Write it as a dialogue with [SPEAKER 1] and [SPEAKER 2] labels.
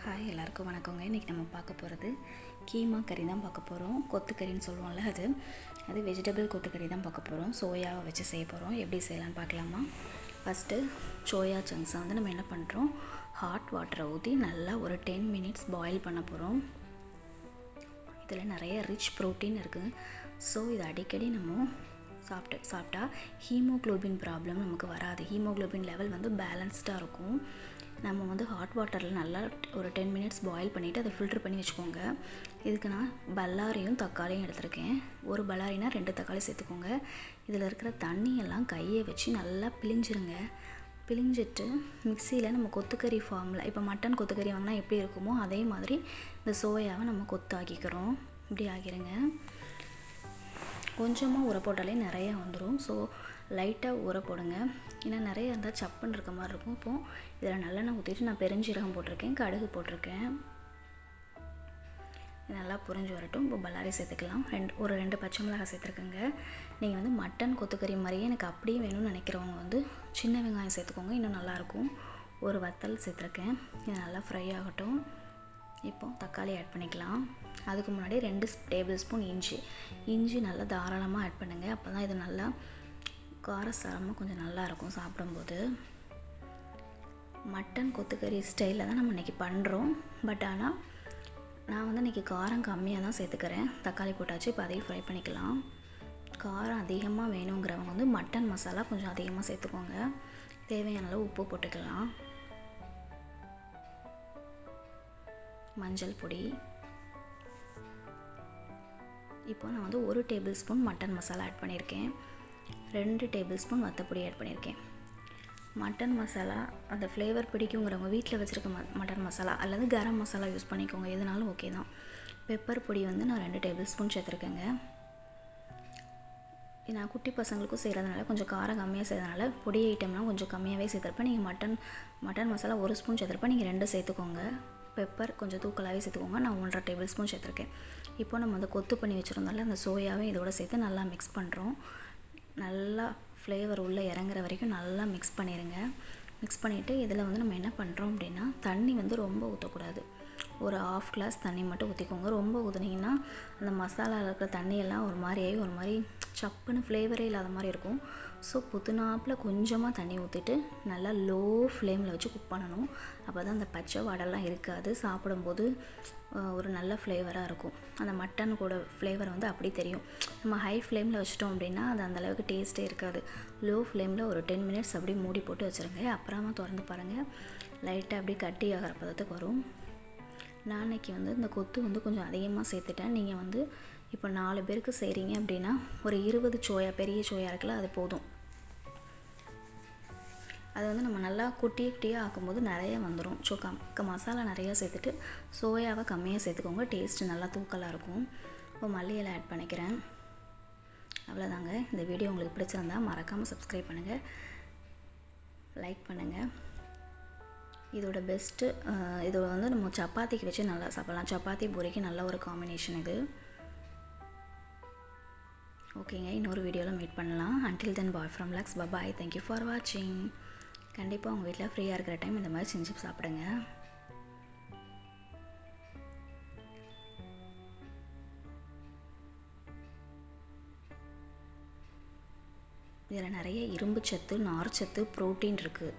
[SPEAKER 1] Hi எல்லாருக்கும் வணக்கங்க. இன்றைக்கி நம்ம பார்க்க போகிறது கீமா கறி தான் பார்க்க போகிறோம். கொத்துக்கறின்னு சொல்லுவோம்ல, அது வெஜிடபிள் கொத்துக்கறி தான் பார்க்க போகிறோம். சோயாவை வச்சு செய்ய போகிறோம். எப்படி செய்யலான்னு பார்க்கலாமா? ஃபஸ்ட்டு சோயா சங்க்ஸை வந்து நம்ம என்ன பண்ணுறோம், ஹாட் வாட்டரை ஊற்றி நல்லா ஒரு 10 மினிட்ஸ் பாயில் பண்ண போகிறோம். இதில் நிறைய ரிச் ப்ரோட்டீன் இருக்குது. ஸோ இது அடிக்கடி நம்ம சாப்பிட்டா ஹீமோக்ளோபின் ப்ராப்ளம் நமக்கு வராது. ஹீமோக்ளோபின் லெவல் வந்து பேலன்ஸ்டாக இருக்கும். நம்ம வந்து ஹாட் வாட்டரில் நல்லா ஒரு 10 மினிட்ஸ் பாயில் பண்ணிவிட்டு அதை ஃபில்ட்ரு பண்ணி வச்சுக்கோங்க. இதுக்கு நான் பல்லாரியும் தக்காளியும் எடுத்திருக்கேன். ஒரு பல்லாரினா 2 தக்காளி சேர்த்துக்கோங்க. இதில் இருக்கிற தண்ணியெல்லாம் கையை வச்சு நல்லா பிழிஞ்சிருங்க. பிழிஞ்சிட்டு மிக்சியில் நம்ம கொத்துக்கறி ஃபார்மில், இப்போ மட்டன் கொத்துக்கறி வாங்கினா எப்படி இருக்குமோ அதே மாதிரி இந்த சோயாவை நம்ம கொத்தாக்கிக்கிறோம். இப்படி ஆகிருங்க. கொஞ்சமாக ஊற போட்டாலே நிறையா வந்துடும். ஸோ லைட்டாக ஊற போடுங்க. ஏன்னா நிறைய இருந்தால் சப்புன்னு இருக்க மாதிரி இருக்கும். இப்போது இதில் நல்லெண்ணெய் ஊற்றிட்டு நான் பெருஞ்சீரகம் போட்டிருக்கேன், கடுகு போட்டிருக்கேன். நல்லா புரிஞ்சு வரட்டும். இப்போ பல்லாரி சேர்த்துக்கலாம். ஒரு 2 பச்சை மிளகாய் சேர்த்துருக்கேங்க. நீங்கள் வந்து மட்டன் கொத்துக்கறி மாதிரியே எனக்கு அப்படியே வேணும்னு நினைக்கிறவங்க வந்து சின்ன வெங்காயம் சேர்த்துக்கோங்க, இன்னும் நல்லாயிருக்கும். ஒரு வத்தல் சேர்த்துருக்கேன். இது நல்லா ஃப்ரை ஆகட்டும். இப்போது தக்காளி ஆட் பண்ணிக்கலாம். அதுக்கு முன்னாடி 2 டேபிள் ஸ்பூன் இஞ்சி நல்லா தாராளமாக ஆட் பண்ணுங்கள். அப்போ தான் இது நல்லா காரசாரமாக கொஞ்சம் நல்லாயிருக்கும் சாப்பிடும்போது. மட்டன் கொத்துக்கறி ஸ்டைலில் தான் நம்ம இன்றைக்கி பண்ணுறோம். பட் ஆனால் நான் வந்து இன்றைக்கி காரம் கம்மியாக தான் சேர்த்துக்கிறேன். தக்காளி போட்டாச்சு. இப்போ அதையும் ஃப்ரை பண்ணிக்கலாம். காரம் அதிகமாக வேணுங்கிறவங்க வந்து மட்டன் மசாலா கொஞ்சம் அதிகமாக சேர்த்துக்கோங்க. தேவையான அளவு உப்பு போட்டுக்கலாம். மஞ்சள் பொடி. இப்போ நான் வந்து 1 tablespoon mutton masala add பண்ணியிருக்கேன். 2 டேபிள் ஸ்பூன் வத்தப்பொடி ஆட் பண்ணியிருக்கேன். மட்டன் மசாலா அந்த ஃப்ளேவர் பிடிக்குங்கிறவங்க வீட்டில் வச்சுருக்க மட்டன் மசாலா அல்லது கரம் மசாலா யூஸ் பண்ணிக்கோங்க, எதுனாலும் ஓகே தான். பெப்பர் பொடி வந்து நான் 2 டேபிள் ஸ்பூன் சேர்த்துருக்கேங்க. நான் குட்டி பசங்களுக்கும் செய்கிறதுனால கொஞ்சம் காரம் கம்மியாக செய்கிறதுனால பொடி ஐட்டம்லாம் கொஞ்சம் கம்மியாகவே சேர்த்துருப்பேன். நீங்கள் மட்டன் மசாலா 1 ஸ்பூன் சேர்த்துருப்பேன், நீங்கள் 2 சேர்த்துக்கோங்க. பெப்பர் கொஞ்சம் தூக்கலாகவே சேர்த்துக்கோங்க. நான் 1.5 டேபிள் ஸ்பூன் சேர்த்துருக்கேன். இப்போ நம்ம வந்து கொத்து பண்ணி வச்சுருந்தால அந்த சோயாவை இதோட சேர்த்து நல்லா மிக்ஸ் பண்ணுறோம். நல்லா ஃப்ளேவர் உள்ளே இறங்குற வரைக்கும் நல்லா மிக்ஸ் பண்ணிடுங்க. மிக்ஸ் பண்ணிவிட்டு இதில் வந்து நம்ம என்ன பண்ணுறோம் அப்படின்னா, தண்ணி வந்து ரொம்ப ஊற்றக்கூடாது. ஒரு 1/2 கிளாஸ் தண்ணி மட்டும் ஊற்றிக்கோங்க. ரொம்ப ஊற்றுனீங்கன்னா அந்த மசாலாவில் இருக்கிற தண்ணியெல்லாம் ஒரு மாதிரி சப்புன்னு ஃப்ளேவரே இல்லாத மாதிரி இருக்கும். ஸோ புதுனாப்பில் கொஞ்சமாக தண்ணி ஊற்றிட்டு நல்லா லோ ஃப்ளேமில் வச்சு குக் பண்ணணும். அப்போ தான் அந்த பச்சை வாடெல்லாம் இருக்காது. சாப்பிடும்போது ஒரு நல்ல ஃப்ளேவராக இருக்கும். அந்த மட்டன் கூட ஃப்ளேவர் வந்து அப்படி தெரியும். நம்ம ஹை ஃப்ளேமில் வச்சிட்டோம் அப்படின்னா அது அந்தளவுக்கு டேஸ்ட்டே இருக்காது. லோ ஃப்ளேமில் ஒரு 10 மினிட்ஸ் அப்படியே மூடி போட்டு வச்சுருங்க. அப்புறமா திறந்து பாருங்கள், லைட்டாக அப்படியே கட்டி ஆகிற பதத்துக்கு வரும். நாளைக்கு வந்து இந்த கொத்து வந்து கொஞ்சம் அதிகமாக சேர்த்துட்டேன். நீங்கள் வந்து இப்போ 4 பேருக்கு செய்கிறீங்க அப்படின்னா ஒரு 20 சோயா, பெரிய சோயா இருக்குல்ல, அது போதும். அது வந்து நம்ம நல்லா குட்டியாக ஆக்கும்போது நிறைய வந்துடும். ஸோ மசாலா நிறையா சேர்த்துட்டு சோயாவை கம்மியாக சேர்த்துக்கோங்க. டேஸ்ட்டு நல்லா தூக்கலாக இருக்கும். இப்போ மல்லி இலை ஆட் பண்ணிக்கிறேன். அவ்வளோதாங்க. இந்த வீடியோ உங்களுக்கு பிடிச்சிருந்தா மறக்காமல் சப்ஸ்கிரைப் பண்ணுங்கள், லைக் பண்ணுங்கள். இதோட பெஸ்ட்டு இது வந்து நம்ம சப்பாத்திக்கு வச்சு நல்லா சாப்பிட்லாம். சப்பாத்தி பூரிக்கு நல்ல ஒரு காம்பினேஷன் இது. ஓகேங்க, இன்னொரு வீடியோவில் மீட் பண்ணலாம். until then bye from Lux. bye. Thank you for watching. கண்டிப்பாக உங்கள் வீட்டில் ஃப்ரீயாக இருக்கிற டைம் இந்த மாதிரி செஞ்சு சாப்பிடுங்க. இதில் நிறைய இரும்பு சத்து, நார் சத்து, ப்ரோட்டீன் இருக்குது.